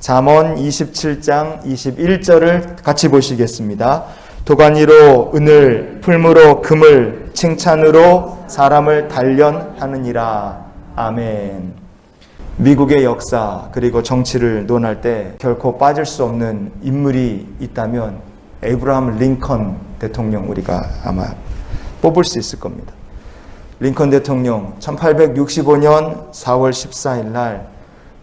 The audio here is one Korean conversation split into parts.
잠언 27장 21절을 같이 보시겠습니다. 도가니로 은을, 풀무로 금을, 칭찬으로 사람을 단련하느니라. 아멘. 미국의 역사 그리고 정치를 논할 때 결코 빠질 수 없는 인물이 있다면 에이브라함 링컨 대통령 우리가 아마 뽑을 수 있을 겁니다. 링컨 대통령 1865년 4월 14일 날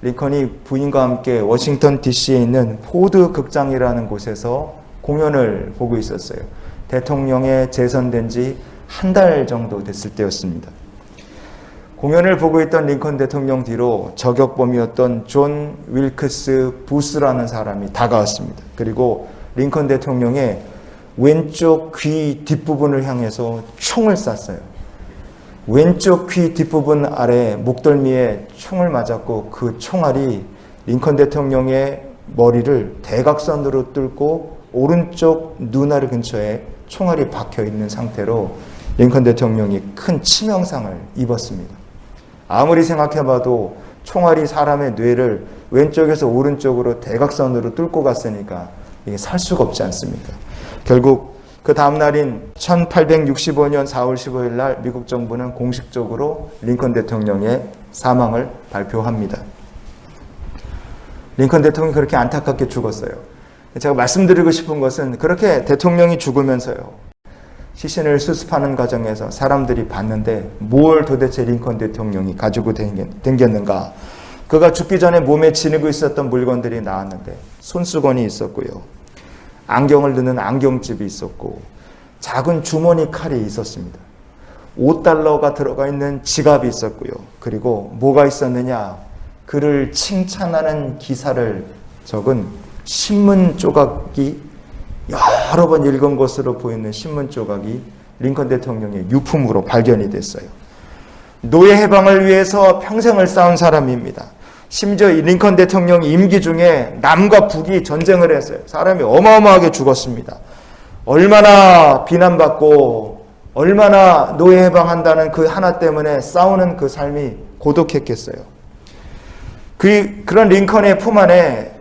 링컨이 부인과 함께 워싱턴 DC에 있는 포드 극장이라는 곳에서 공연을 보고 있었어요. 대통령에 재선된 지 한 달 정도 됐을 때였습니다. 공연을 보고 있던 링컨 대통령 뒤로 저격범이었던 존 윌크스 부스라는 사람이 다가왔습니다. 그리고 링컨 대통령의 왼쪽 귀 뒷부분을 향해서 총을 쐈어요. 왼쪽 귀 뒷부분 아래 목덜미에 총을 맞았고 그 총알이 링컨 대통령의 머리를 대각선으로 뚫고 오른쪽 눈알 근처에 총알이 박혀 있는 상태로 링컨 대통령이 큰 치명상을 입었습니다. 아무리 생각해봐도 총알이 사람의 뇌를 왼쪽에서 오른쪽으로 대각선으로 뚫고 갔으니까 이게 살 수가 없지 않습니까? 결국 그 다음 날인 1865년 4월 15일 날 미국 정부는 공식적으로 링컨 대통령의 사망을 발표합니다. 링컨 대통령이 그렇게 안타깝게 죽었어요. 제가 말씀드리고 싶은 것은 그렇게 대통령이 죽으면서요. 시신을 수습하는 과정에서 사람들이 봤는데 뭘 도대체 링컨 대통령이 가지고 댕겼는가. 그가 죽기 전에 몸에 지니고 있었던 물건들이 나왔는데 손수건이 있었고요. 안경을 넣는 안경집이 있었고 작은 주머니 칼이 있었습니다. 5달러가 들어가 있는 지갑이 있었고요. 그리고 뭐가 있었느냐. 그를 칭찬하는 기사를 적은 신문 조각이 여러 번 읽은 것으로 보이는 신문 조각이 링컨 대통령의 유품으로 발견이 됐어요. 노예 해방을 위해서 평생을 싸운 사람입니다. 심지어 링컨 대통령 임기 중에 남과 북이 전쟁을 했어요. 사람이 어마어마하게 죽었습니다. 얼마나 비난받고 얼마나 노예 해방한다는 그 하나 때문에 싸우는 그 삶이 고독했겠어요. 그런 링컨의 품 안에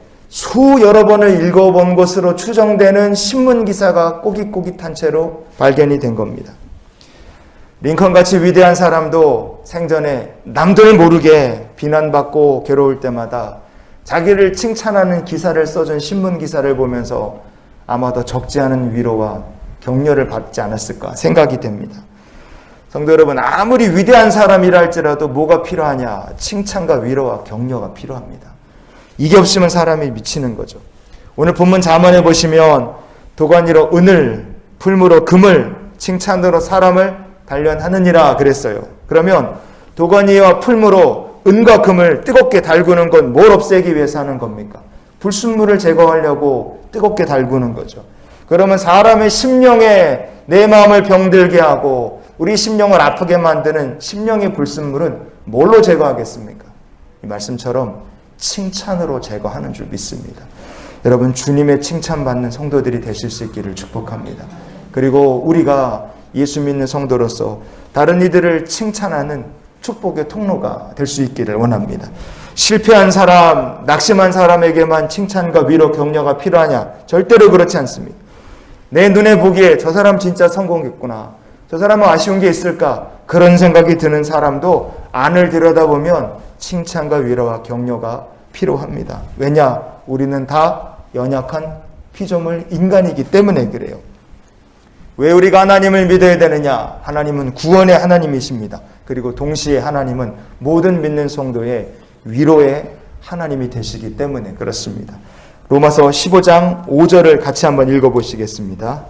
여러 번을 읽어본 것으로 추정되는 신문기사가 꼬깃꼬깃한 채로 발견이 된 겁니다. 링컨같이 위대한 사람도 생전에 남들 모르게 비난받고 괴로울 때마다 자기를 칭찬하는 기사를 써준 신문기사를 보면서 아마도 적지 않은 위로와 격려를 받지 않았을까 생각이 됩니다. 성도 여러분, 아무리 위대한 사람이라 할지라도 뭐가 필요하냐? 칭찬과 위로와 격려가 필요합니다. 이게 없으면 사람이 미치는 거죠. 오늘 본문 잠언에 보시면 도가니로 은을, 풀무로 금을, 칭찬으로 사람을 단련하느니라 그랬어요. 그러면 도가니와 풀무로 은과 금을 뜨겁게 달구는 건 뭘 없애기 위해서 하는 겁니까? 불순물을 제거하려고 뜨겁게 달구는 거죠. 그러면 사람의 심령에 내 마음을 병들게 하고 우리 심령을 아프게 만드는 심령의 불순물은 뭘로 제거하겠습니까? 이 말씀처럼 칭찬으로 제거하는 줄 믿습니다. 여러분, 주님의 칭찬받는 성도들이 되실 수 있기를 축복합니다. 그리고 우리가 예수 믿는 성도로서 다른 이들을 칭찬하는 축복의 통로가 될 수 있기를 원합니다. 실패한 사람, 낙심한 사람에게만 칭찬과 위로, 격려가 필요하냐? 절대로 그렇지 않습니다. 내 눈에 보기에 저 사람 진짜 성공했구나. 저 사람은 아쉬운 게 있을까? 그런 생각이 드는 사람도 안을 들여다보면 칭찬과 위로와 격려가 필요합니다. 왜냐? 우리는 다 연약한 피조물 인간이기 때문에 그래요. 왜 우리가 하나님을 믿어야 되느냐? 하나님은 구원의 하나님이십니다. 그리고 동시에 하나님은 모든 믿는 성도의 위로의 하나님이 되시기 때문에 그렇습니다. 로마서 15장 5절을 같이 한번 읽어보시겠습니다.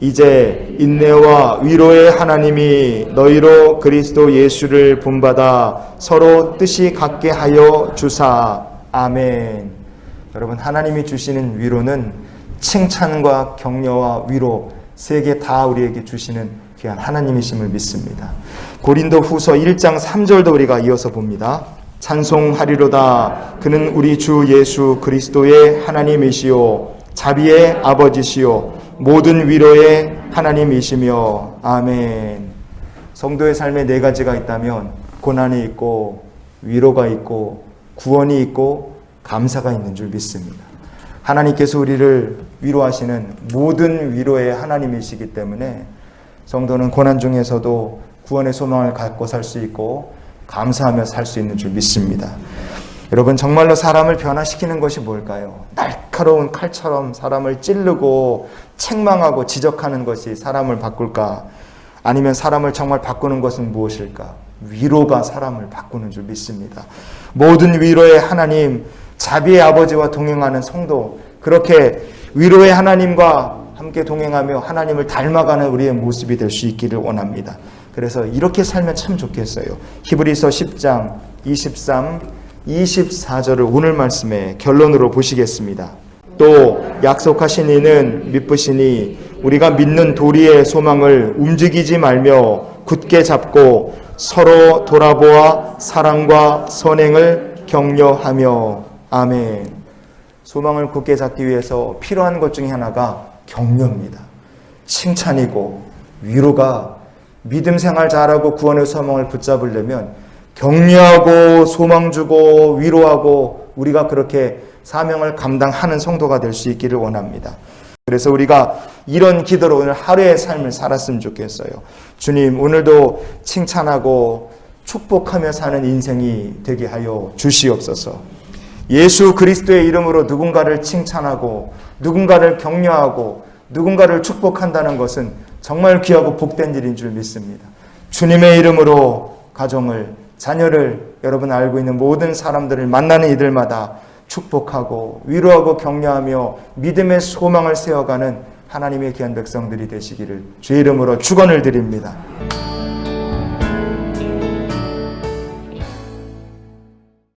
이제 인내와 위로의 하나님이 너희로 그리스도 예수를 본받아 서로 뜻이 같게 하여 주사. 아멘. 여러분, 하나님이 주시는 위로는 칭찬과 격려와 위로 세 개 다 우리에게 주시는 귀한 하나님이심을 믿습니다. 고린도 후서 1장 3절도 우리가 이어서 봅니다. 찬송하리로다. 그는 우리 주 예수 그리스도의 하나님이시요 자비의 아버지시요 모든 위로의 하나님이시며. 아멘. 성도의 삶에 네 가지가 있다면 고난이 있고 위로가 있고 구원이 있고 감사가 있는 줄 믿습니다. 하나님께서 우리를 위로하시는 모든 위로의 하나님이시기 때문에 성도는 고난 중에서도 구원의 소망을 갖고 살 수 있고 감사하며 살 수 있는 줄 믿습니다. 여러분, 정말로 사람을 변화시키는 것이 뭘까요? 날카로운 칼처럼 사람을 찌르고 책망하고 지적하는 것이 사람을 바꿀까? 아니면 사람을 정말 바꾸는 것은 무엇일까? 위로가 사람을 바꾸는 줄 믿습니다. 모든 위로의 하나님, 자비의 아버지와 동행하는 성도, 그렇게 위로의 하나님과 함께 동행하며 하나님을 닮아가는 우리의 모습이 될 수 있기를 원합니다. 그래서 이렇게 살면 참 좋겠어요. 히브리서 10장 23, 24절을 오늘 말씀의 결론으로 보시겠습니다. 또 약속하신 이는 미쁘시니 우리가 믿는 도리의 소망을 움직이지 말며 굳게 잡고 서로 돌아보아 사랑과 선행을 격려하며. 아멘. 소망을 굳게 잡기 위해서 필요한 것 중에 하나가 격려입니다. 칭찬이고 위로가 믿음 생활 잘하고 구원의 소망을 붙잡으려면 격려하고 소망 주고 위로하고 우리가 그렇게 사명을 감당하는 성도가 될 수 있기를 원합니다. 그래서 우리가 이런 기도로 오늘 하루의 삶을 살았으면 좋겠어요. 주님, 오늘도 칭찬하고 축복하며 사는 인생이 되게 하여 주시옵소서. 예수 그리스도의 이름으로 누군가를 칭찬하고 누군가를 격려하고 누군가를 축복한다는 것은 정말 귀하고 복된 일인 줄 믿습니다. 주님의 이름으로 가정을, 자녀를, 여러분 알고 있는 모든 사람들을 만나는 이들마다 축복하고 위로하고 격려하며 믿음의 소망을 세워가는 하나님의 귀한 백성들이 되시기를 주의 이름으로 축원을 드립니다.